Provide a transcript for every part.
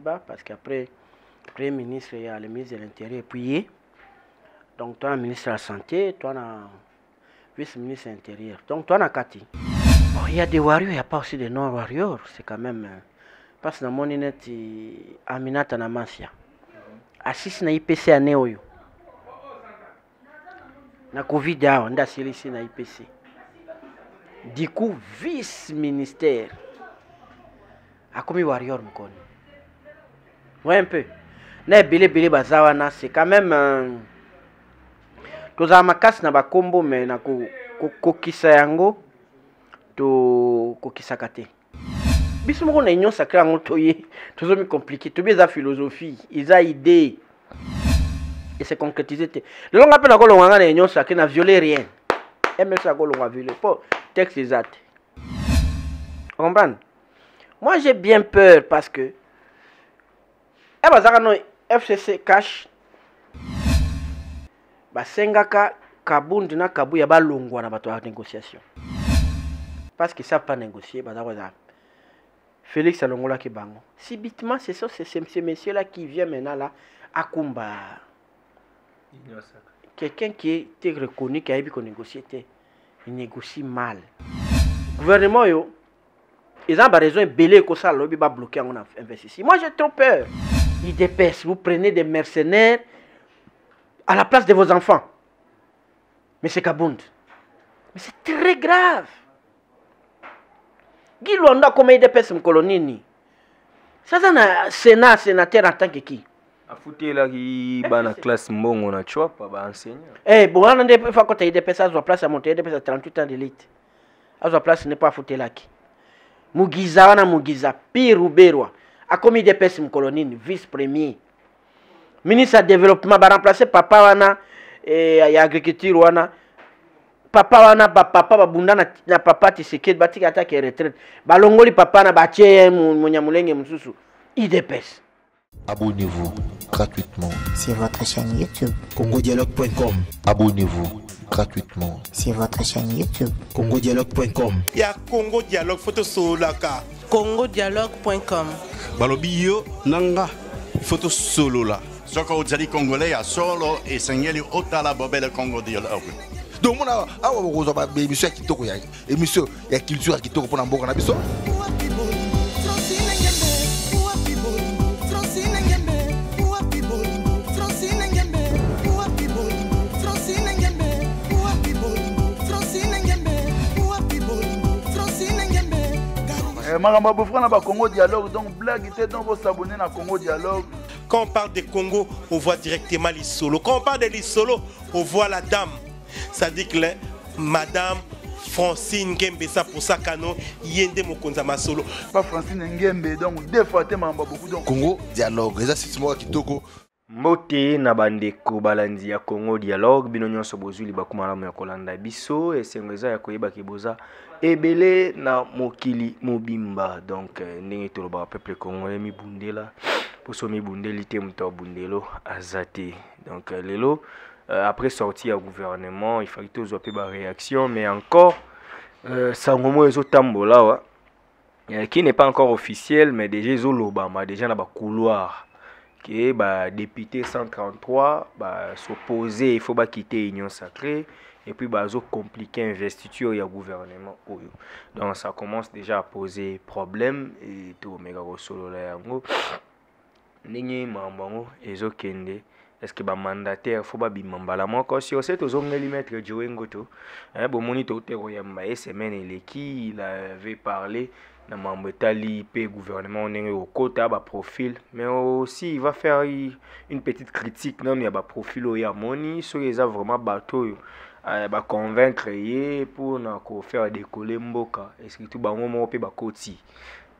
Koyeba, parce qu'après, le Premier ministre, il y a le ministre de l'Intérieur, puis donc toi, le ministre de la Santé, toi, le vice-ministre de l'Intérieur. Donc toi, Kati. Bon, il y a des warriors, il n'y a pas aussi des non-warriors. C'est quand même... parce que dans mon net, Aminata Namasia. Assis na IPC à Néoyo. Na Covid, on a ici na IPC. Du coup, vice-ministère. A comme warrior, me connaît. Ouais, un peu. Na Bélé Bazawana, c'est quand même. Tous les makas na bakombo, mais na kokisa yango, to kokisa kate. Biso moko na union sacrée yango toye, toujours compliqué. To bien la philosophie, ils a idée. Et c'est concrétisé. Le long appel à Golonga na union sacrée n'a violé rien. MS à Golonga violé. Pour texte exact. Vous comprenez? Moi j'ai bien peur parce que FCC cash. Basengaka Kabundi na Kabuya balongwa na bato ya négociation. Parce qu'ils ne savent pas négocier, Félix Alongola qui bango. Subitement, c'est ça, c'est ces messieurs-là qui viennent maintenant là à Kumba. Quelqu'un qui était reconnu, qui a eu qu'on négocie, il négocie mal. Le gouvernement, ils ont raison de belé que ça, il va bloquer en investissement. Moi, j'ai trop peur. Ils dépêchent, vous prenez des mercenaires à la place de vos enfants. Mais c'est Kabound. Mais c'est très grave. Guy Luanda, comment il dépêche une colonie? Ça, c'est un Sénat, sénateur en tant que qui? A foutu là qui est dans la classe mbongo na choix pas enseignant. Eh, bon, on a des fois quand il dépêche à place à monter, il dépêche à 38 ans d'élite. À sa place, n'est pas foutu là qui. Mugiza, on a Mugiza, pire ou berwa. A comme il dépêche une colonie, vice-premier. Ministre de développement va remplacer papa wana et agriculture wana. Papa wana papa babunda na papa Tshisekedi batika atake retraite. Balongoli papa na batie munyamulenge mususu. Il dépêche. Abonnez-vous gratuitement sur votre chaîne YouTube congodialogue.com. Abonnez-vous gratuitement sur votre chaîne YouTube congodialogue.com. Il y a Congo Dialogue photo solaka. congodialogue.com. Balobio nanga photo solo là. Soko ozali congolais ya solo et sengeli otala bobele Congo Dialogue. donc on a awa émission ya kitoko ya émission ya culture ya kitoko mpona mboka na biso. Maramba Bofra na Congo Dialogue, donc blague était donc vous s'abonner à Congo Dialogue. Quand on parle de Congo, on voit directement l'Isolo. Quand on parle de l'Isolo, on voit la dame. Ça dit que Madame Francine Ngembe, ça pour ça canon, yende mokonza masolo. Pas Francine Ngembe, donc deux fois t'es Maramba beaucoup donc. Congo Dialogue, les assistements qui toko. Mbote na bandeko balandi ya Congo Dialogue bino nyonso bozuli bakumalamu ya kolanda biso esengeza ya koyeba kiboza ebele na mokili mobimba donc ndenge toloba peuple congolais mibundela poso mibundeli te muto bundelo azate donc lelo après sortie ya gouvernement il fallait tozwa pe ba réaction mais encore sangomo ezotambola wa qui n'est pas encore officiel mais déjà ezolobama déjà na ba couloir que bah député 133 bah s'opposer il faut pas quitter Union Sacrée et puis bah zo compliquer investiture et gouvernement oyo donc ça commence déjà à poser problème et tout méga solo la yango ningi mambango ezo kende est-ce que ba mandataire faut pas bimambala moko si aussi to zongeli maître Joengo to bon monito te royamba et semaine et qui il avait parlé na mambo etali pe gouvernement ndenge au kota ba profil mais aussi il va faire une petite critique non ya ba profil o ya moni so eza vraiment bateau ba convaincre yé pour na ko faire décoller mboka et surtout bango mo pe ba koti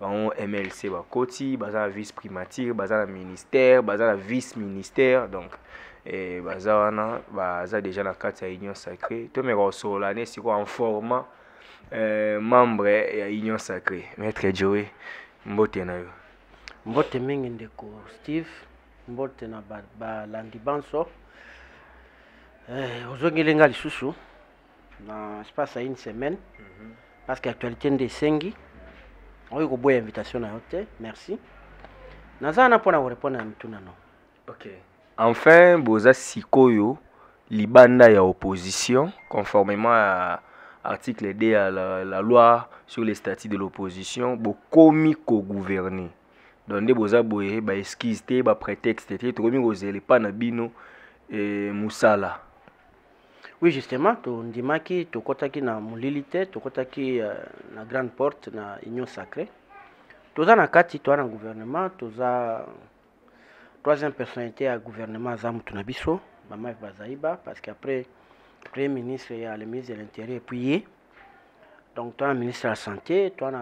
bango MLC ba koti baza vice primature baza ministère baza vice ministère donc et baza wana baza déjà na kati ya Union Sacrée to me ko l'année si quoi en format membre ya Union Sacrée maître Joey mbote na yo mbote mingi ndeko Steve mbote na ba landi banso ozongelenga lisusu na espace à une semaine parce que actualité nde sengi oyo ko boya invitation na yote merci Nazana pona répondre à mituna non. OK. Enfin, boza sikoyo libanda ya opposition conformément à article D à la loi sur les statuts de l'opposition, bokomi ko gouverner. Donc boza boye ba excuse te ba prétexte te to komi kozele pa na bino musala. Oui, justement, to ndimaki to kotaki na mulilité, to kotaki na grande porte na union sacrée. Toza na kati to na gouvernement, toza troisième personnalité à gouvernement Zamu Tunabiso, Mama Bazaïba, parce qu'après, le Premier ministre, il y a le ministre de l'Intérieur, puis donc toi, le ministre de la Santé, toi, le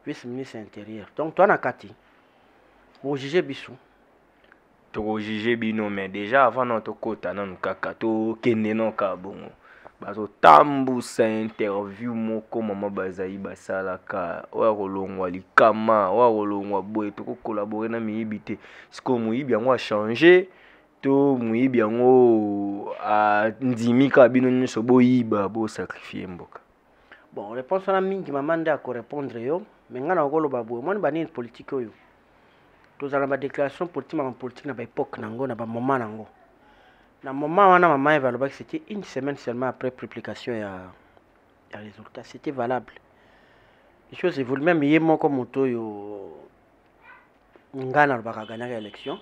vice-ministre de l'Intérieur. Donc toi, na Kati, vous jugez Bissou. Tu juger bino, mais déjà avant notre côté, non, kakato, keneno kabongo. Bazo tambusa interview moko mama Bazaïba salaka wa kolongwa likama wa kolongwa boye to collaborer na miyibi te siko muyibi yango a changer to muyibi yango a ndimika bino nyonso boyiba bo sacrifier mboka. Bon, réponse na mingi mama nde ko répondre yo mais ngana koloba boye moni banini politique oyo tozala ba déclaration politique na ba époque nango na ba moment nango. Na moment wana maman Evalobaki, c'était une semaine seulement après publication et résultat, c'était valable. Les choses évoluent même hier moi comme moto yo ngana baka gagner l'élection.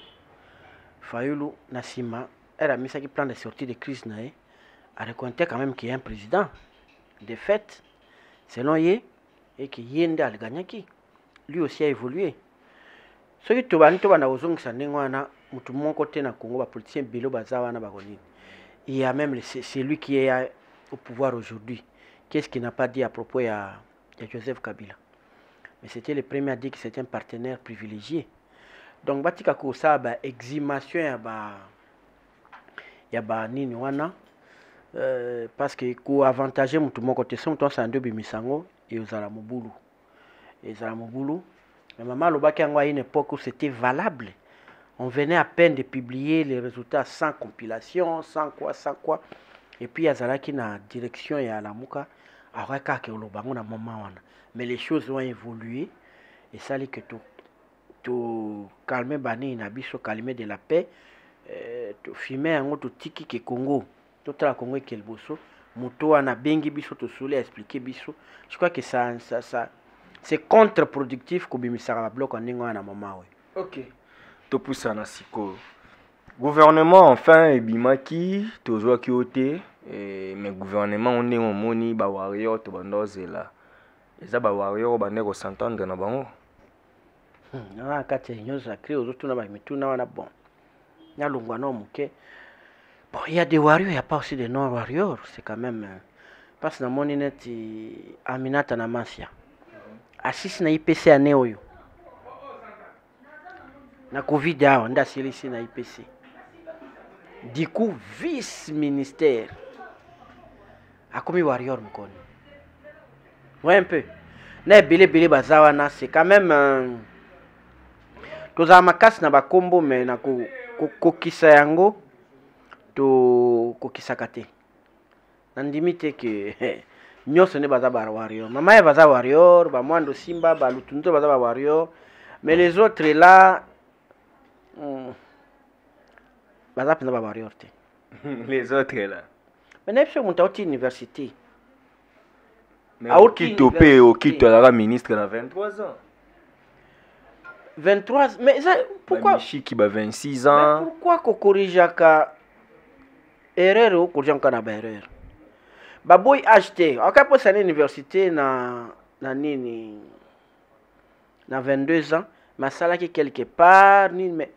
Fayulu Nassima, elle a mis ça qui plan de sortie de crise naé, a reconnaître quand même qu'il y a un président. De fait, selon Yé, et que Yende a gagné qui, lui aussi a évolué. Ce qui toba na ozong sanengwana mutu mon côté na Congo ba politicien bilo bazawa na bakoni. Il y a même c'est lui qui est au pouvoir aujourd'hui. Qu'est-ce qu'il n'a pas dit à propos de Joseph Kabila? Mais c'était le premier à dire que c'était un partenaire privilégié. Donc batika ko sa ba exhumation ya ba nini wana parce que ko avantager mutu mon côté son to sa ndo bimisango et ozala mobulu. Ezala mobulu. Mais maman Lobaki a une époque où c'était valable. On venait à peine de publier les résultats sans compilation, sans quoi. Et puis, il y a Zalaki na direction et à la Mouka. Mais les choses ont évolué. Et ça, c'est que tout calmer Bani Nabiso, calmer de la paix, tout filmer un autre tiki que Congo. Tout la Congo et Kelboso. Mouto a bengi biso, tout soulé, expliquer biso. Je crois que ça c'est contre-productif que bimisara bloc en ingo na mama oui. OK. To poussa na siko. Gouvernement enfin ebimaki tozwa ki ote mais gouvernement on est moni ba warrior to bandozela. Eza ba warrior ba neko s'entendre na bango. Na kati nyo sacré ozoto na ba mituna wana bon. Nya lungwa no muke. Bon, il y a des warriors, il y a pas aussi des non warriors, c'est quand même parce que na moni net Aminata na Masia. Asisi na IPC ane oyo na Covid awa nda silisi na IPC du coup vice ministère akomi warrior mkoni ouais un peu na bele bazawa na c'est quand même toza makasi na bakombo mais na kokisa yango to kokisa kate na ndimite ke nyonso ne baza ba warrior mama baza warrior ba mwando simba ba lutunzo baza ba warrior mais les autres là baza pena ba warrior te les autres là mais n'est pas monta au université mais qui topé au qui la ministre na 23 ans 23 mais ça pourquoi Michi ba 26 ans mais pourquoi ko corrigeaka erreur ou corrigeaka na ba erreur Baboy acheté. Encore pour cette université na nini na 22 ans, ma salaire qui quelque part ni mais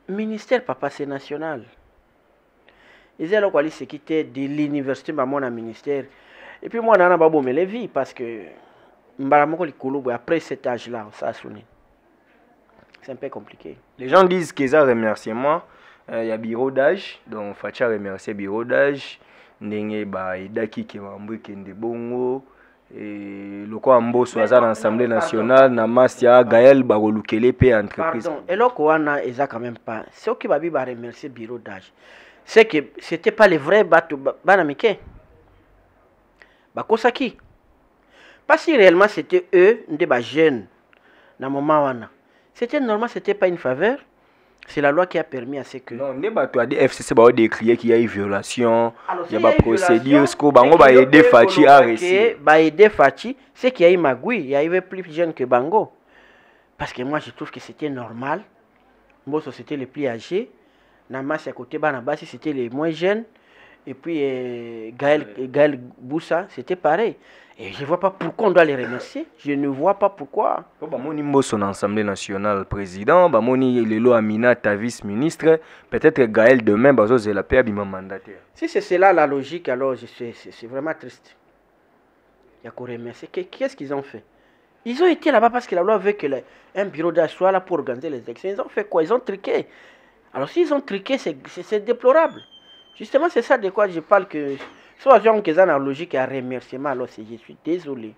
ministère pas passé national. Ils ont quoi se quitter de l'université ba mon ministère. Et puis moi na babo me levi parce que mbaramoko likolo après cet âge là ça sonne. C'est un peu compliqué. Les gens disent qu'ils ont remerciement il y a bureau d'âge donc Facha remercier bureau d'âge. Ndenge ba idaki ke mambo kende bongo et loko amboso aza na Assemblée nationale na Masia Gaël ba kolukele pe entreprise. Pardon, et loko wana eza quand même pas. C'est qui babi ba remercier bureau d'âge. C'est que c'était pas les vrais bato bana mike. Ba kosaki. Pas si réellement c'était eux ndé ba jeunes na moment wana. C'était normal, c'était pas une faveur. C'est la loi qui a permis à ce que... Non, on a dit FCC va décrier qu'il y a eu violation, il y a des procédures, ce qu'on va aider Fachi à réussir. Va aider Fachi, c'est qu'il y a eu Magui, il y avait plus jeune que Bango. Parce que moi, je trouve que c'était normal. Moi, c'était les plus âgés. Namas à côté, Banabasi, c'était les moins jeunes. Et puis Gaël Boussa, c'était pareil. Et je ne vois pas pourquoi on doit les remercier. Je ne vois pas pourquoi. Moni son Assemblée nationale président, Moni Lelo Aminata vice-ministre, peut-être Gaël demain, c'est la paix mandataire. Si c'est cela la logique, alors c'est vraiment triste. Il y a qu'à remercier. Qu'est-ce qu'ils ont fait? Ils ont été là-bas parce que la loi veut que un bureau d'âge soit là pour organiser les élections. Ils ont fait quoi? Ils ont triqué. Alors s'ils ont triqué, c'est déplorable. Justement, c'est ça de quoi je parle que... Soit gens qui ont la logique à remerciement, alors je suis désolé.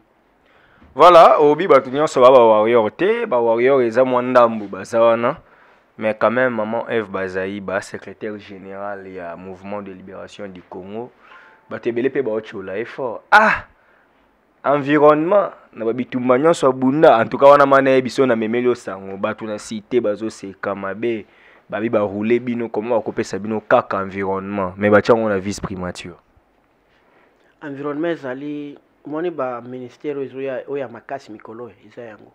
Voilà, Obi Batunyan ça va warrior te, warrior eza mwandambu bazawana. Mais quand même maman Eve Bazaï, secrétaire général du mouvement de libération du Congo, batebele pe ba ochola effort. Ah, environnement na babitumba nyonso bunda en tout cas wana mana ebiso na memeli osango batu na cité bazo se kamabe babi ba rouler bino comment bakopesa bino kaka environnement mais batiango na vice primature. Environnement ezali moni ba ministère oya makasi mikolo eza yango.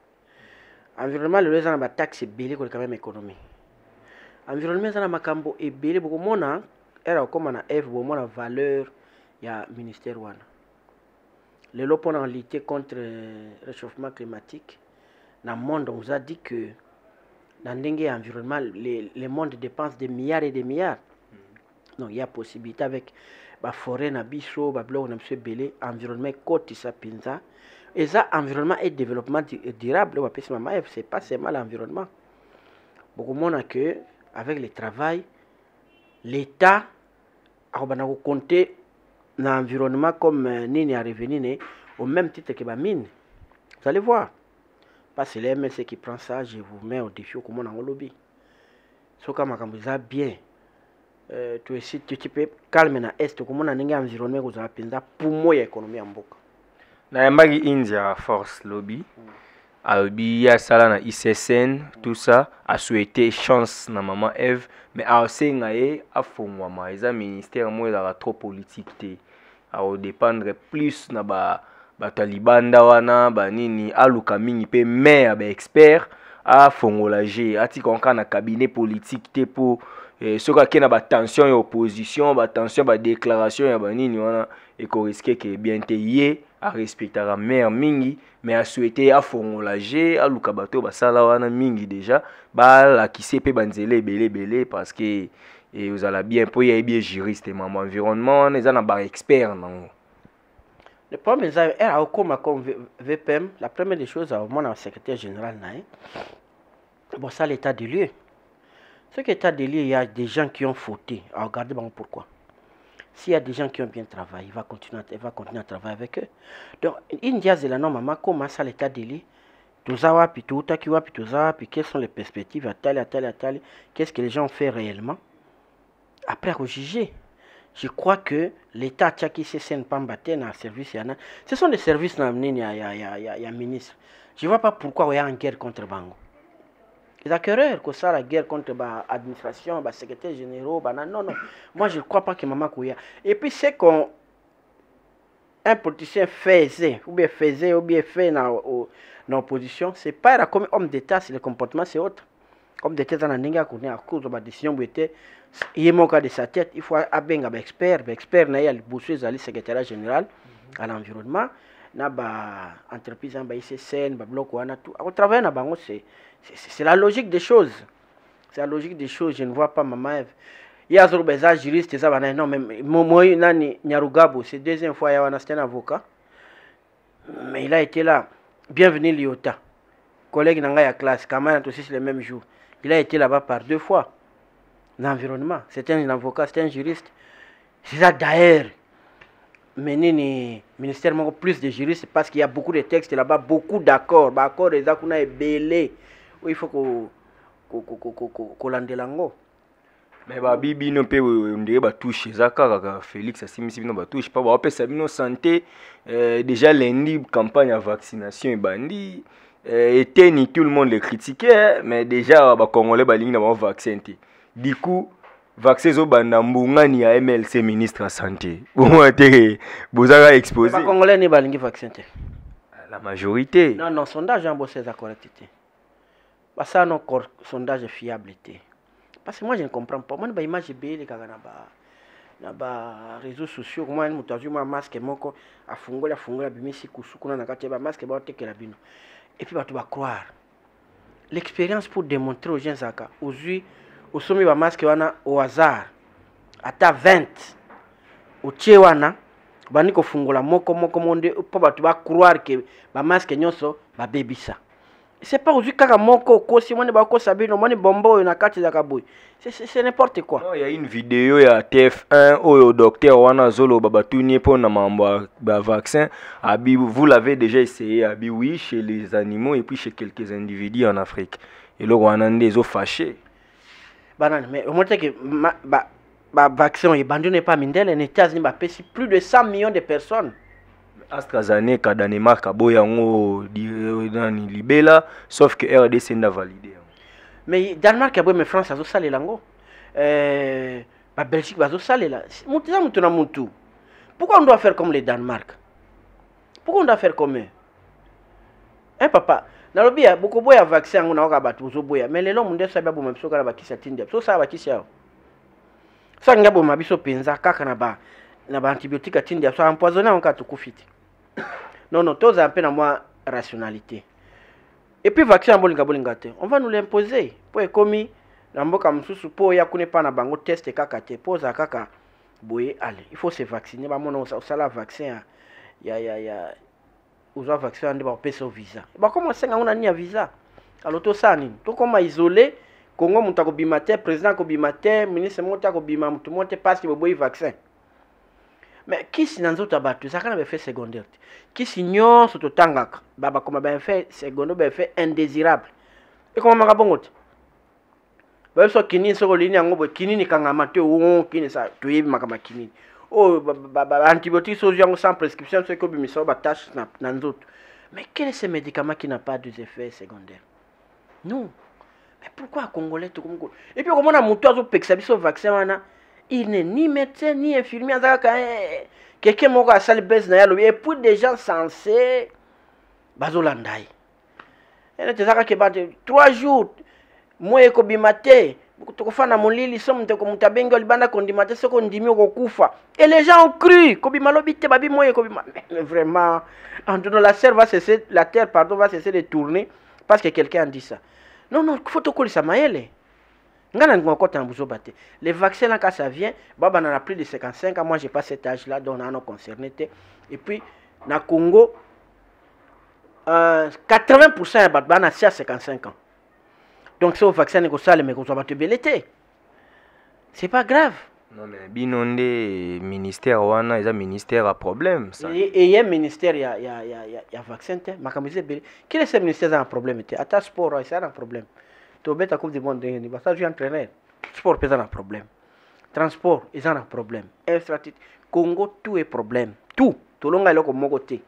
Environnement le eza na ba taxe ebele ko quand même économie. Environnement eza na makambo ebele boko mona era okoma na F bo mona valeur ya ministère wana. Lelo pour lutter contre le réchauffement climatique dans le monde on vous a dit que dans ndenge environnement le monde dépense des milliards et des milliards. Donc il y a possibilité avec ba forêt na biso ba bloc na monsieur belé environnement côté ça pinza et ça environnement et développement durable on peut maman c'est pas seulement l'environnement. Beaucoup monde que avec le travail l'état a compter l'environnement comme nini à revenir au même titre que la mine. Vous allez voir. Parce que les MLC qui prend ça, je vous mets au défi comme on a en lobby. Ce que je veux bien. Tu peux calmer na est comme on a un environnement que vous avez pour moi l'économie en boca. Na mbagi India force lobby. Albi ya sala na ICSN tout ça a souhaité chance na maman Eve mais a sengaye a fongwama eza ministère mo la trop politique te a dépendre plus na ba talibanda wana ba nini aluka mingi pe maire ba expert a fongolager ati konka na cabinet politique te pour soka ke na ba tension et opposition ba tension ba déclaration ya ba nini wana et ko risquer que bien te yé a respecter la mère mingi mais a souhaité a fongolager a luka bato ba sala wana mingi déjà ba la qui sait pe banzele belé parce que et vous allez bien pour y bien juriste maman environnement les ana ba expert non. Le problème c'est comme VPM la première des choses au mon secrétaire général na bon ça l'état des lieux. Ce qui est état des lieux, il y a des gens qui ont fauté. Alors regardez bon pourquoi. S'il y a des gens qui ont bien travaillé, il va continuer à travailler avec eux. Donc, une diaz de la norme, maman, comment ça l'état des lieux? Tout ça, puis tout ça, puis quelles sont les perspectives à tel. Qu'est-ce que les gens ont fait réellement? Après, à juger. Je crois que l'État qui s'est pas battu dans le service, ce sont des services dans il y a ministre. Je ne vois pas pourquoi il y a une guerre contre Bango. Les acquéreurs, que ça, la guerre contre l'administration, le secrétaire général, non. Moi, je ne crois pas que maman Kouya. Et puis, c'est qu'un politicien faisait fait dans l'opposition, ce n'est pas comme homme d'État, si le comportement c'est autre. Homme d'État, dans la connaît à cause de la décision, il est de sa tête, il faut avoir un expert, il y a le secrétaire général à l'environnement, l'entreprise, le bloc, tout. Au travail, c'est la logique des choses. C'est la logique des choses. Je ne vois pas maman Eve. Il y a des juristes, non, mais moi, Nyarugabo, c'est la deuxième fois qu'il y a un avocat. Mais il a été là. Bienvenue, Liota. Collègue dans la classe, camarade aussi, c'est le même jour. Il a été là-bas par 2 fois. L'environnement. C'est un avocat, c'est un juriste. C'est ça d'ailleurs. Mais le ministère manque plus de juristes parce qu'il y a beaucoup de textes là-bas, beaucoup d'accords. L'accord des accords est belé. Il faut qu'on l'ende l'ango. Mais Bibi non peut on dirait touche Zaka Félix Assimisi non touche pas on peut ça santé déjà lundi campagne à vaccination et bandi était ni tout le monde le critiquait, mais déjà les Congolais balingi na vaccin. Du coup, vaccin zo banda mbungani ya MLC ministre de santé. Vous avez exposé. Les Congolais ni balingi vaccin. La majorité. Non, non, sondage en bossé ça correctité. Parce que non sondage fiabilité. Parce que moi je ne comprends pas. Moi, image bé les kaka na ba réseaux sociaux, moi mutu azuma masque moko afungola bimisi kusukuna na kati ba masque ba tekela bino. Et puis tu vas croire. L'expérience pour démontrer aux gens zaka, aujourd'hui au sommet ba masque wana au hasard. Ata 20 au tie wana bani ko fungola moko monde po ba tu vas croire que ba masque nyonso ba bebisa. C'est pas aujourd'hui kaka moko ko si mone ba ko sabino mone bombo na kati za kaboy. C'est n'importe quoi. Non, il y a une vidéo ya TF1 où le docteur wana zolo babatuni pour na mambo ba vaccin. Abi vous l'avez déjà essayé abi oui chez les animaux et puis chez quelques individus en Afrique. Et le wana ndezo fâché. Banane mais au moins que ba vaccin et bandu n'est pas mindele les États-Unis ba pesi plus de 100 millions de personnes. AstraZeneca, Danemark, Boyango, Libela, sauf que RDC n'a validé. Mais Danemark, mais France, a salé lango. Belgique, a salé là. Pourquoi on doit faire comme les Danemark? Pourquoi on doit faire comme eux? Hein, papa? Dans le bien, beaucoup de vaccins, on a battu aux oboya. Mais les hommes, on doit savoir même ce qu'on a battu cette India. So ça va qui ça? Ça, on a bon, ma biso penza, kakanaba, na ba antibiotique à India, soit empoisonné en cas de kufiti. Non, non, tous un peu dans moi rationalité. Et puis vaccin bolingate, on va nous l'imposer. Pour commis, n'amboka msusu po ya kune pa na bango test kaka te, poza kaka boye allez, il faut se vacciner. Ba mona osala vaccin ya uzo vaccin ande ba pesa visa. Ba comment senga on a ni visa. Alors to sani, to koma isolé, Congo mutako bimate, président ko bimate, ministre mota ko bima mutu monte parce que boye vaccin. Mais qui si nanzo tabatu ça kana be fait secondaire. Qui si nyon soto tangaka baba comme ben fait secondaire ben fait indésirable. Et comment makabongote? Ba so kinini soko lini yango bo kinini kangama te o kinini sa to yebi makama kinini. Oh antibiotiques so yango sans prescription c'est ko bimiso ba tâche na nanzo. Mais quel est ce médicament qui n'a pas d'effets secondaires? Non. Mais pourquoi Congolais tout comme et puis comment on a mutu azo peksa biso vaccin wana? Il n'est ni médecin ni infirmier. Quelqu'un m'a dit que ça baisse et puis des gens censés bazolandai. Et tu sais que 3 jours moi eko bimate tokofana molili somme te ko mutabenga libanda kondimate soko ndimi okufa. Et les gens ont cru ko bimalobi te babi moi eko bimate. Vraiment en donnant la terre va cesser va cesser de tourner parce que quelqu'un a dit ça. Non non, faut to kolisa maele. Les vaccins, là, quand ça vient, on a plus de 55 ans. Moi, je n'ai pas cet âge-là, donc on a concerné. Et puis, dans le Congo, 80% de 55 ans. Donc, c'est au vaccin que ça, mais qu'on va te belleter. C'est pas grave. Non, mais binonde ministère, il y a ministère à problème. Et il y a un ministère, il y a vaccin. Quel est ce ministère qui a un problème? À sport, il y a un problème. Tu as la Coupe du Monde, ça joue entraîneur. Sport, il y a un problème. Transport, il y a un problème. Infrastructure, Congo, tout est problème. Tout. Tout le monde est comme côté.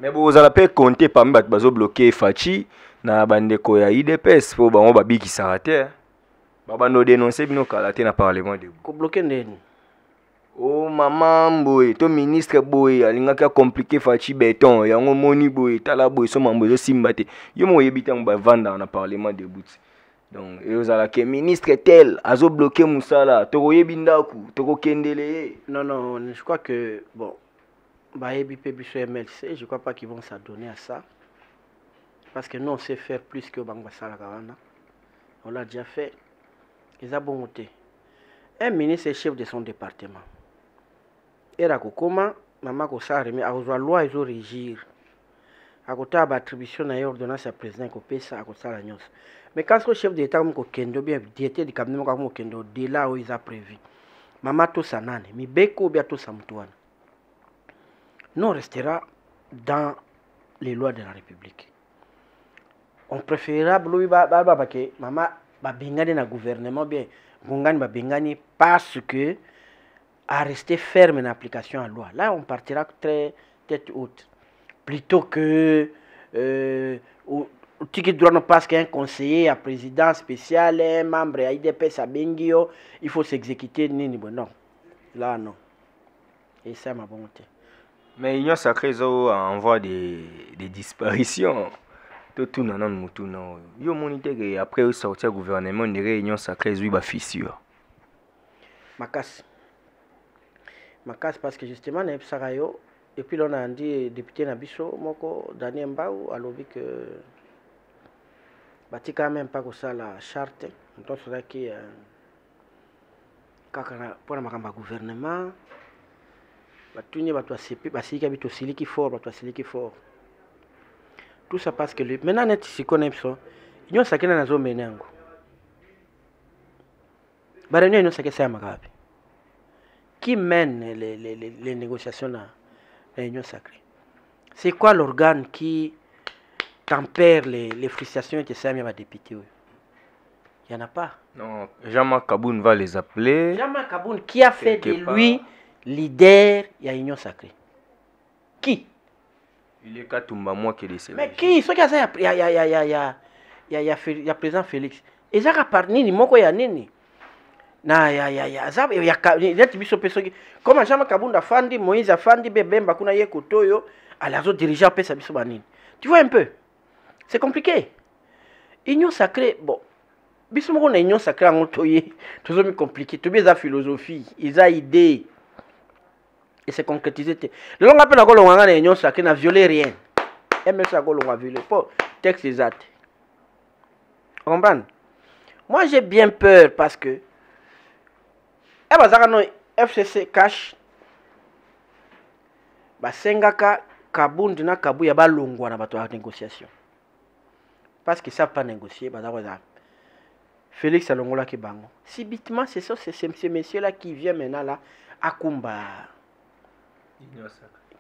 Mais vous allez compter parmi les gens bloqués Fachi, na bande ko ya IDPS pour bango babi qui s'arrêter. Baba no dénoncer bino kalaté na parlement de. Ko bloquer ndeni. Oh maman boy, to ministre boy, alingaka compliqué Fachi béton, yango moni boy, tala boy so mambo zo simbate. Yo mo yebita mo ba vanda na parlement de bout. Donc, vous avez que ministre tel, a bloqué Moussala, Toko Yebindaku, Toko Kendele. Non, non, je crois que, bon, Bayebi Pébiso MLC, je ne crois pas qu'ils vont s'adonner à ça. Parce que nous, on sait faire plus que Bangba Salakavana. On l'a déjà fait. Ils ont bon côté. Un ministre est chef de son département. Et là, comment, maman, ko sa remet, a loi, ils ont régir. À côté de l'attribution et l'ordonnance à président qui paye ça à côté de la nuance. Mais quand le chef d'État comme Kendo bien diété du cabinet comme Kendo de là où ils ont prévu. Maman tout ça nane, mi beko bien tout ça mutouane. Nous restera dans les lois de la République. On préférera lui que maman ba bengani na gouvernement bien gongani ba bengani parce que à rester ferme en application à la loi. Là on partira très tête haute. Plutôt que tiki droit non parce qu'un conseiller, un président spécial, un membre à IDPS à Bengio, il faut s'exécuter. Non, là non. Et ça ma volonté. Mais Union Sacrée envoie des disparitions. Tout le monde yo monité que après sortir gouvernement de Union Sacrée oui ba fissure. Makas parce que justement na Sarayo et puis là on a dit député Nabiso moko Daniel Mbao a lobby que bati quand même pas que ça la charte donc c'est là qui kaka pour makamba gouvernement batuni batu CP basika bito siliki fort tout ça parce que maintenant net si connaît ça Union Sacrée na zo menango barani Union Sacrée ça magabi qui mène les négociations à l'Union Sacrée? C'est quoi l'organe qui tempère les frustrations de ces députés? Il n'y en a pas. Non, Jean-Marc Kaboun va les appeler. Jean-Marc Kaboun, qui a fait de lui leader de l'Union Sacrée? Qui? Il est Katumba, moi qui décide. Mais qui? Ce qu'il y a président Félix. Et ça a parlé ni moko ya nini? Na comme Jean-Marc Kabunda Fandi, Moïse Fandi, Bebemba kuna ye kotoyo, alazo dirigeant pesa biso banini. Tu vois un peu? C'est compliqué. Union Sacrée, bon. Biso moko na Union Sacrée ngotoye, toujours mi compliqué. Tu bien philosophie, ils a idée. Et c'est concrétisé. Le long appel à Golonga na Union Sacrée n'a violé rien. MS à Golonga violé. Pour texte exact. Vous comprenez? Moi j'ai bien peur parce que FCC cash basengaka Kabundi na Kabuya balongwa na bato ya négociation parce qu'ils savent pas négocier Félix alongola ki bango subitement c'est ce monsieur là qui vient maintenant là à Kumba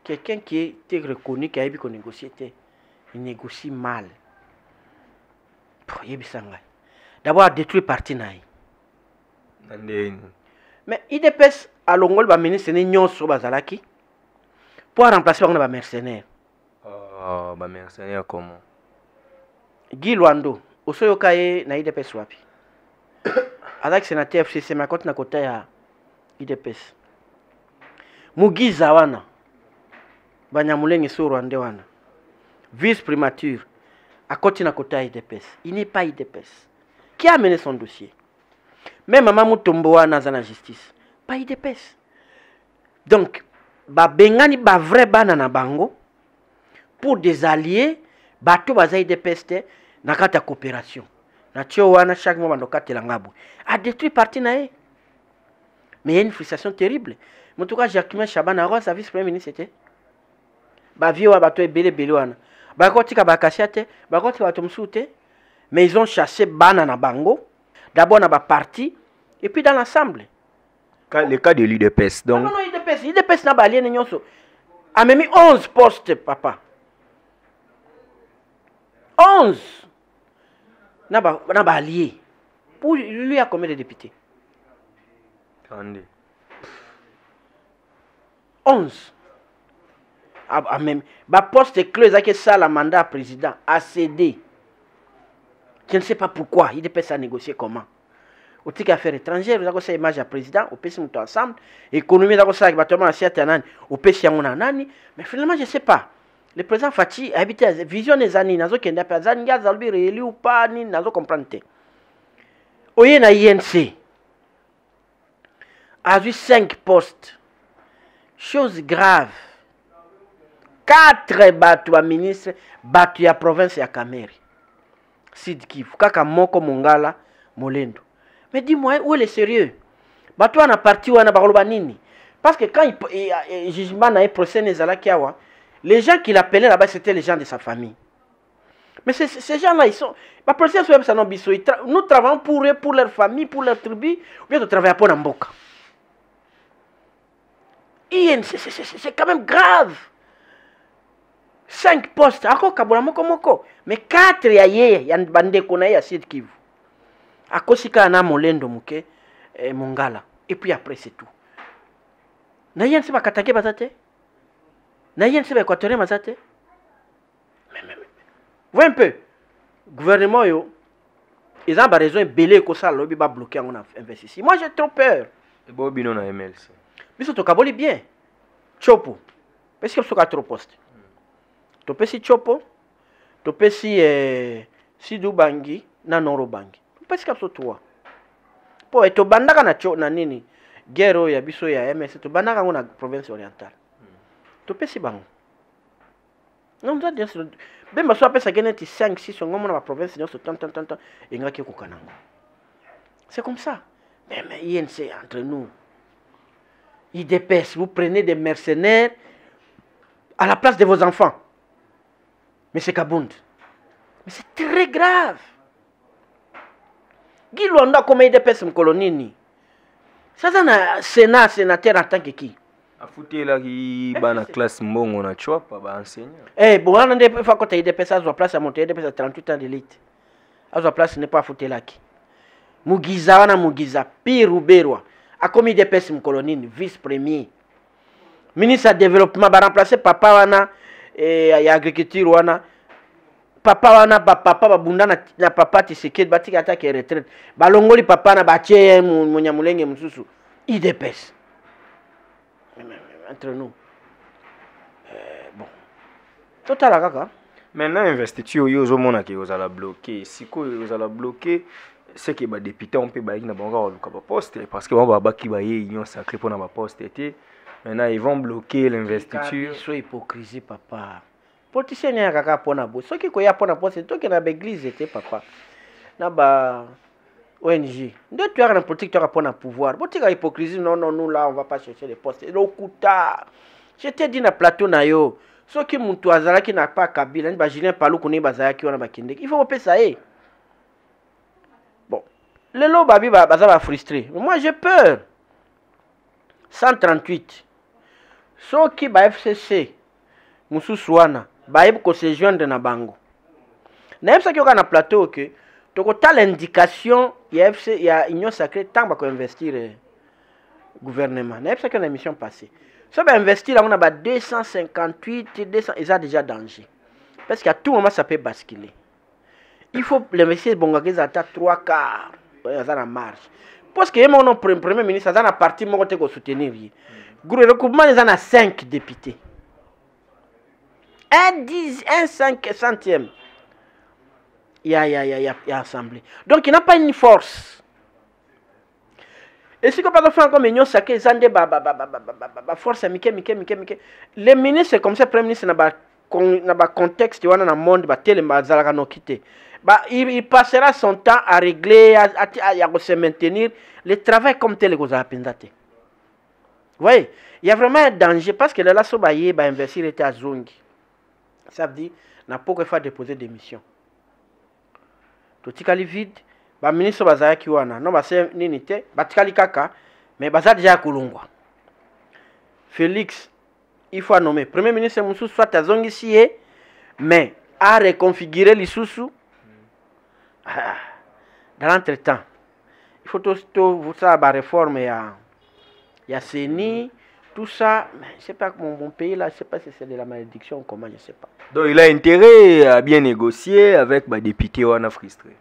quelqu'un qui était reconnu qui a eu qu'on négocier il négocie mal d'abord détruire parti naï. Mais IDPS a l'ongol ba ministre ni nyonso bazalaki pour remplacer ba mercenaires. Ba mercenaires comment? Guy Luando, osoyo kaye na IDPS wapi? Avec sénateur FCC ma compte na kota ya IDPS. Mugiza wana. Banyamulenge so Rwanda wana. Vice primature à côté na kota ya IDPS. Il n'est pas IDPS. Qui a mené son dossier? Même Maman Mutombo wana za na justice. Pas IDPS. Donc, ba bengani ba vrai bana na bango pour des alliés, bato baza IDPS te na kata coopération. Na tio wana chaque moment ndo katela ngabo. A détruit parti nae. Mais il y a une frustration terrible. En tout cas, Jacques Chabana Ross, vice-premier ministre était. Ba viwa bato ebele bele wana. Ba kotika ba kasiate, ba kotika bato msute. Mais ils ont chassé bana na bango. D'abord na ba parti et puis dans l'ensemble. Le cas de l'IDPS donc. Non, l'IDPS n'a pas allié nyonso. A même 11 postes papa. 11 n'a pas allié. Pour lui a combien de députés? 32. 11. Ah même ba poste clé ça que ça la mandat président a cédé. Je ne sais pas pourquoi, IDPS a négocié comment. Au titre affaires étrangères, vous avez cette image à président, au PC tout ensemble, économie d'accord ça avec bâtiment assiette nani, au PC on a nani, mais finalement je ne sais pas. Le président Fati a habité vision des années, nazo kenda pa zanga zalbi réélu ou pas ni nazo comprendre. Oye na INC a eu 5 postes. Chose grave. 4 batu à ministre, batu ya province ya Kameri. Sid Kivu, kaka moko mongala molendo. Mais dis-moi, où est le sérieux? Bato na parti wana bakoloba nini? Parce que quand il jugement na procès nezalakiawa, les gens qui l'appelaient là-bas c'était les gens de sa famille. Mais ces gens-là ils sont ba procès so ça non biso, nous travaillons pour eux, pour leur famille, pour leur tribu, ou bien de travailler pour Namboka. C'est quand même grave. 5 postes, ako kabula moko. Mais 4 ya yeye, ya bandeko na ya Sud Kivu. Akosika na molendo muke mongala. Et puis après c'est tout. Na yen se ba katake bazate? Na yen se ba équatorien bazate? Mais. Vois un peu. gouvernement yo ils ont raison belé ko ça lobby ba bloquer on investissement. Moi j'ai trop peur. Et bon bino na MLC. Biso to kaboli bien. Chopo. Parce que soka trop poste. To pesi chopo. To pesi Sidu Bangi na Noro Bangi. Parce que so toi. Po eto bandaka na cho na nini? Guerre ya biso ya MLC to bandaka na province orientale. To pesi bango. Non ça dire bemba so apesa geneti 5 6 ngomo na province nyonso tant engaki kokanango. C'est comme ça. Mais INC entre nous. IDPS, vous prenez des mercenaires à la place de vos enfants. Mais c'est Kabound. Mais c'est très grave. Guy Luanda comme IDPS m'kolonini. Ça c'est un sénat, sénateur en tant que qui? Afutela ki bana classe mbongo na chwapa ba enseignant. Eh bon on a fois quand IDPS a place à monter IDPS à 38 ans d'élite. A place n'est pas afutela ki. Mugiza wana Mugiza Piruberwa a commis des pèses m'kolonine vice-premier ministre de développement ba remplacer papa wana ya agriculture wana papa wana papa babunda na papa Tshisekedi batika atake retraite balongoli papa na batie munyamulenge mususu IDPS entre nous bon total kaka maintenant investiture yo zo mona ke ozala bloqué siko ozala bloqué c'est que les députés ont pu bailler na bango ba poste parce que on va baki bailler union sacrée pour na ba poste été maintenant ils vont bloquer l'investiture. C'est hypocrisie papa. Politicien ya kaka pona bo. Soki ko ya pona poste to ke na ba église était papa. Na ba ONG. Nde tu as na politique tu as pona pouvoir. Botika hypocrisie non nous là on va pas chercher les postes. Lokuta. Je t'ai dit na plateau na yo. Soki muntu azala ki na pas Kabila ni ba Julien Palu kuni bazaya ki wana ba kinde. Il faut payer ça le lot babi va frustré. Mais moi j'ai peur. 138. So qui ba FCC mususu wana ba ko se joindre na bango. Na yebisa ki na plateau que toko tal indication ya FC ya union sacrée tant ba ko investir gouvernement. Na yebisa ki na émission passée. So ba investir on a ba 258 200 ils a déjà danger. Parce qu'à tout moment ça peut basculer. Il faut l'investir bongakeza à 3 quarts. Ça na marche parce que mon premier ministre ça na parti mon côté ko soutenir groupe recoupement ils en a 5 députés un 5 centième il y a assemblée donc il n'a pas une force et si qu'on pas faire comme union sacrée zande ba force mike les ministres comme ça premier ministre na ba contexte wana na monde ba tele bazalaka no quitter. Bah, il passera son temps à régler, à se maintenir le travail comme tel que vous avez. Vous voyez, il y a vraiment un danger parce que là, so baye ba investir était à Zongi. Ça veut dire n'a pas faire déposer des missions. Tout tikali vide, ba ministre bazaya ki wana, non ba c'est ninité, ba tikali kaka, mais baza déjà kulungwa. Félix, il faut nommer premier ministre Moussou soit à Zongi sié, mais à reconfigurer les sous. Dans l'entretemps, il faut tout ça, la réforme, il y a CENI, tout ça. Mais je ne sais pas, mon pays là, je ne sais pas si c'est de la malédiction ou comment, je ne sais pas. Donc il a intérêt à bien négocier avec les députés ou en frustré.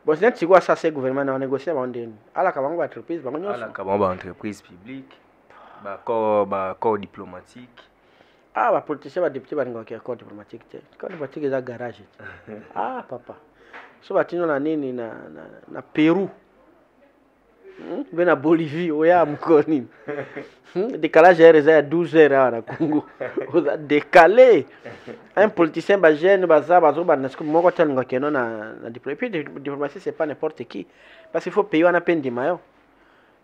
Bon, c'est quoi ça, c'est le gouvernement a négocié avec la entreprise, entreprise publique, corps diplomatique. Ah, les politiciens, les députés, ils ont corps diplomatique. Corps diplomatique, ils ont garage. Ah, papa. So batino na nini na Pérou. Na Bolivie oya mkoni. Décalage est 12 heures na Congo. On a décalé. Un politicien ba jeune baza bazo ba na moko tel ngokeno na diplomatie c'est pas n'importe qui parce qu'il faut payer on a peine de mayo.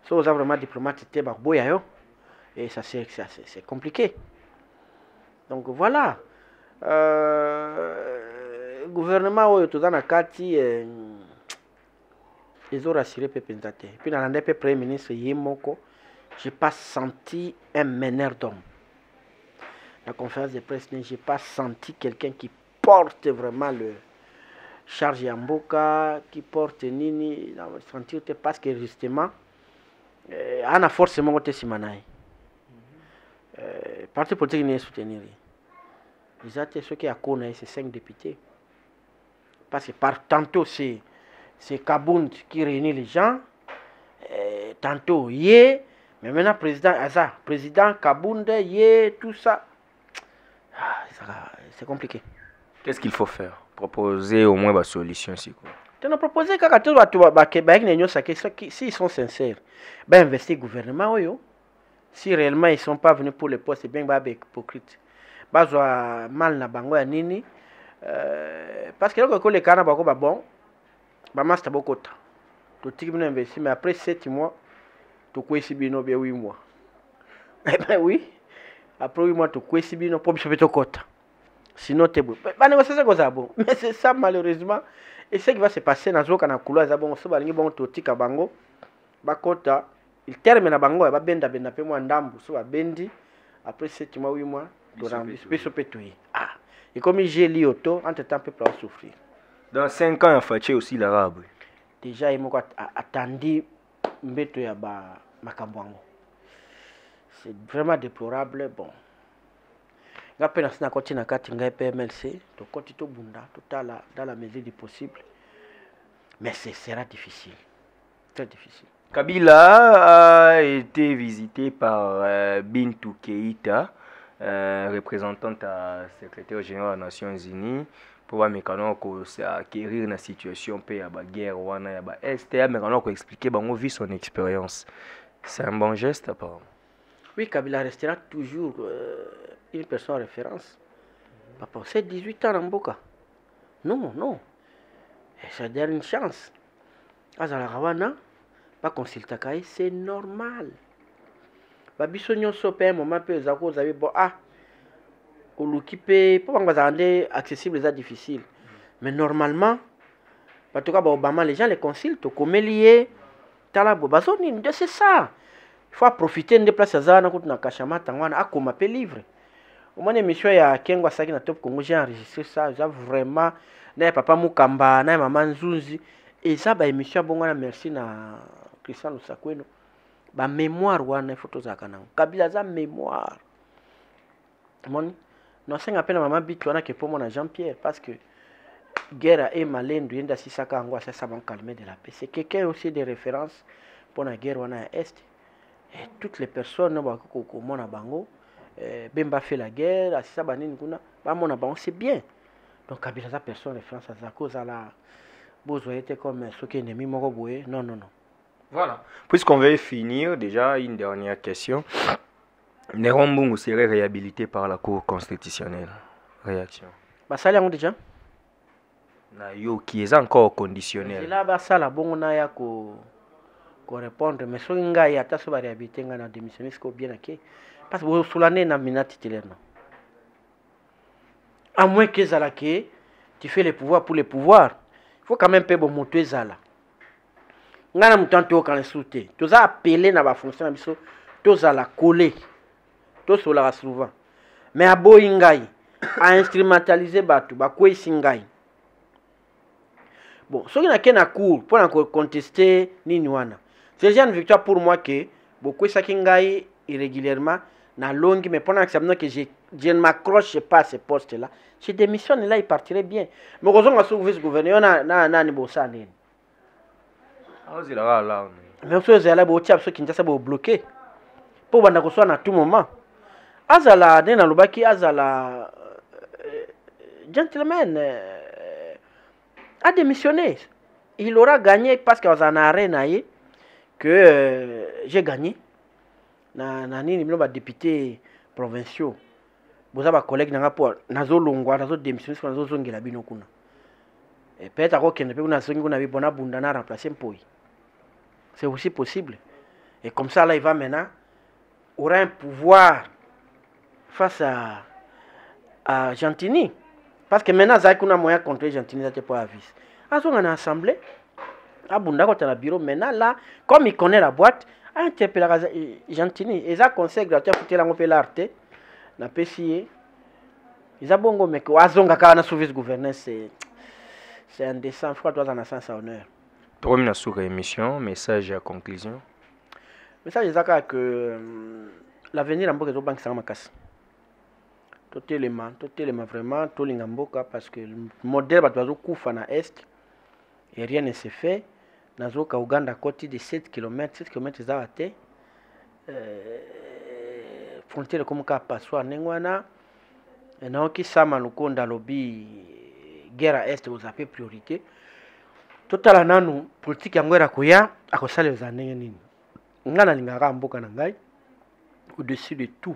So on a vraiment diplomate te ba boya yo et ça c'est compliqué. Donc voilà. Gouvernement oyo toza na kati ils ont rassuré Pepenzate. Puis dans le premier ministre Yemoko, j'ai pas senti un meneur d'homme. La conférence de presse, j'ai pas senti quelqu'un qui porte vraiment le charge Yamboka, qui porte Nini, sentir parce que justement, on a forcément côté Simanaï. Parti politique n'est soutenir. Ils ont ceux qui a connu, c'est 5 députés. parce que tantôt c'est Kabound qui réunit les gens, tantôt Yé, mais maintenant président Kabound, Yé, tout ça. C'est compliqué. Qu'est-ce qu'il faut faire? Proposer au moins une solution. Tu nous proposes s'ils sont sincères, investir le gouvernement. Si réellement ils ne sont pas venus pour le poste, c'est bien hypocrite. Mal na bango ya nini. Parce que là, les cas bon, master beaucoup de temps. Tu investir, mais après 7 mois, tu as ici bien 8 mois. Eh bien oui, après 8 mois, tu as ici bien pour bien quota. Sinon, tu es bon. Mais c'est ça, malheureusement. Et ce qui va se passer dans le cas couloir, c'est bon, tu as bango, bakota, il termine na bango, il va benda pe moi ndambu, so bendi après 7 mois 8 mois, tu remplis ah. Et comme j'ai li auto, entre-temps peuple va souffrir. Dans 5 ans, il faut aussi l'arabe. Déjà il m'a attendu mbeto ya ba makambwango. C'est vraiment déplorable. Bon, ngape na sina koti na kati ngai PMLC, to koti to bunda tout dans la mesure du possible. Mais ce sera difficile. Très difficile. Kabila a été visité par Bintou Keïta, représentante à secrétaire général des Nations Unies, pour acquérir la situation de la guerre ou la STA, mais on expliquer son expérience. C'est un bon geste apparemment. Oui, Kabila restera toujours une personne référence. Papa, c'est 18 ans en Boka. Non. Ça donne une chance. Pas consulter, c'est normal. Babiso nyonso pe moment pe zako zabi bon oluki pe pas bazande accessible ça difficile. Mais normalement en tout cas Obama les gens les consultent comme lié tala bazoni c'est ça. Il faut profiter de place za na kutu na kashama tangwana akoma pe livre. Au moins émission ya Kengwa Saki na Top Congo j'ai enregistré ça vraiment na papa Mukamba na maman Nzunzi et ça ba émission bongo na merci na Christian Lusakweno. Ba mémoire wana photo za kana. Kabila za mémoire. Moni non c'est appelle maman bitu wana ke pomo na Jean-Pierre parce que guerre et malendu yenda sisaka ngwa ça va calmer de la paix. C'est quelqu'un aussi de référence pour la guerre wana est. Et toutes les personnes ba ko mona bango Bemba fait la guerre, asisa banini kuna ba mona bango c'est bien. Donc Kabila za personne référence à cause à la besoin était comme ce qui est ennemi moko boye. Non. Voilà. Puisqu'on veut finir, déjà une dernière question. Néron Mbungu serait réhabilité par la Cour constitutionnelle. Réaction. Ça l'est déjà. Yo qui est encore conditionnel. C'est là ça la bonne na ya ko répondre mais so nga ya ta so ba réhabiliter nga na démissionner ce ko bien OK. Parce que sous l'année na mina titulaire non. À moins que zalake tu fais les pouvoirs pour les pouvoirs. Il faut quand même payer bon moto ezala. Ngana mutanto quand insulté tous a appelé na ba fonction biso tous à la coller tous la souvent mais a boingai a instrumentaliser batu ba ko isingai bon ce qui na kena cour pour encore contester nini wana c'est déjà une victoire pour moi que beaucoup ça kingai irrégulièrement na longue mais pendant que ça que je ne m'accroche pas à ce poste là je démissionne là il partirait bien mais raison à ce vice-gouverneur na ni bossa nini. Mais ceux qui sont bloqués, qui sont bloqués, pour banda ko soit à tout moment. Azala dena lubaki azala gentleman a démissionné. Il aura gagné parce que en arène que j'ai gagné. Na nini bino ba député provinciaux. Boza ba collègue na rapport nazo longwa nazo démissionner parce que nazo zongela bino kuna. Et peut-être ko kende pe kuna zongi kuna bi bona bunda na remplacer mpoi. C'est aussi possible. Et comme ça, là, il va maintenant aura un pouvoir face à Gentini. Parce que maintenant, il y a un moyen contre Gentini, ça ne pas avis. Ils ont une assemblée, à Bunda, quand on a un bureau, maintenant, là, comme il connaît la boîte, il a interpellé Gentini. Et ça conseille gratuit à faire l'arte, la PCA. Ils ont bon, mais ils ont un service gouverneur, c'est indécent. Il faut que tu aies un sens à honneur. Termine sur l'émission, message à conclusion. Message est que l'avenir en Boka banque sera makasi. totelema vraiment tolinga mboka parce que le modèle bato bazokufa na est et rien ne se fait. Nazoka Uganda côté de 7 km eza te frontière comme ka paswa nengwana naoki sama lukonda lobi guerre à est aux appels priorité totala nanu politique yango era koya akosala za ndenge nini ngana lingaka mboka na ngai au-dessus de tout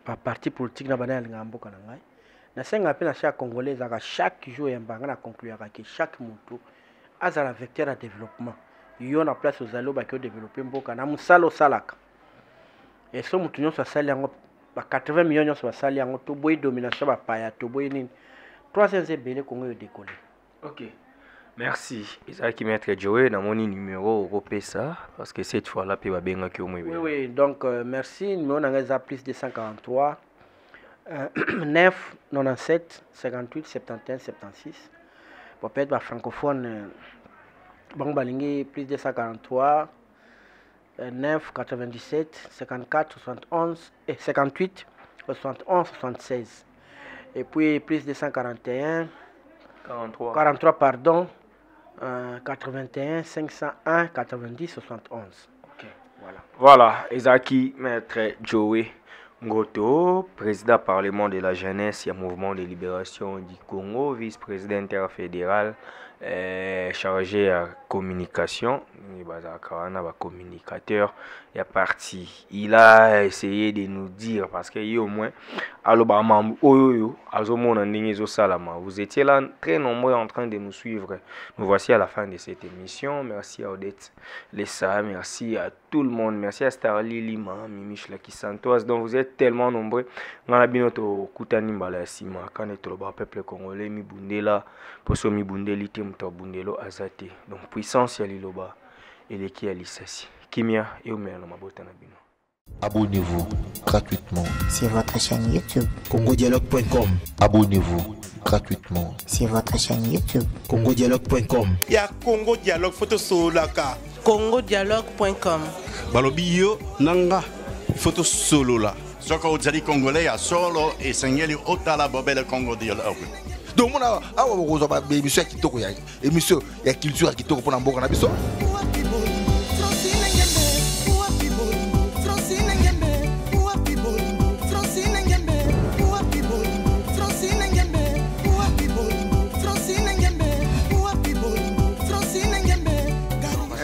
par parti politique na bana lingaka mboka na ngai na senga pe na chaque congolais zaka chaque jour yambanga na conclure que chaque mutu azala vecteur de développement yo na place aux allo ba ko développer mboka na musalo salaka et so mutu nyonso asali yango ba 80 millions nyonso basali yango to boy domination ba paya to boy nini 300 belé Congo yo décoller. OK. Merci. Ezaki maître Joe na moni numéro Ropesa parce que cette fois là pe ba benga ki au moins. Oui, donc merci numéro na ngeza plus 243 9 97 58 71 76 pour peut-être ba francophone bon balingi plus 243 9 97 54 71 et 58 71 76 et puis plus 241 43 pardon 81 501 90 71. OK. Voilà, Ezaki maître Joe Ngoto, président parlement de la jeunesse et mouvement de libération du Congo, vice-président interfédéral chargé à communication, communicateur, il a parti. Il a essayé de nous dire parce que au moins vous étiez là très nombreux en train de nous suivre. Nous voici à la fin de cette émission. Merci à Odette Lessa, merci à tout le monde, merci à Starly Lima, Mimish Laki Santos, donc vous êtes tellement nombreux. On a bien notre Koutani Mbalasima, quand est le peuple congolais, mi bundela, poso mi bundeli to bundelo azate. Donc puissance ya liloba et les qui alisasi. Kimia et omelo mabota na bino. Abonnez-vous gratuitement sur votre chaîne YouTube congodialogue.com. Abonnez-vous gratuitement sur votre chaîne YouTube congodialogue.com. Il y a Congo Dialogue photo solaka. congodialogue.com. balobi yo nanga photo solo la soko ozali congolais ya solo esengeli otala bobele Congo Dialogue. donc mona awa bokozwa ba émission ya kitoko ya émission ya culture ya kitoko mpona mboka na biso.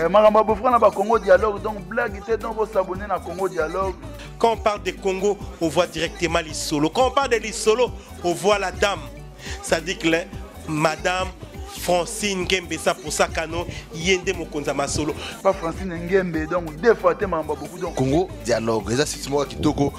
makambo bofra na ba Congo Dialogue donc blague était donc vous s'abonner na Congo Dialogue. Quand on parle de Congo, on voit directement les solos. Quand on parle de les solos, on voit la dame. Ça dit que Madame Francine Ngembe, ça pour ça canon, yende mokonza masolo. Pas Francine Ngembe, donc deux fois te mamba beaucoup donc. Congo Dialogue, ça c'est moi kitoko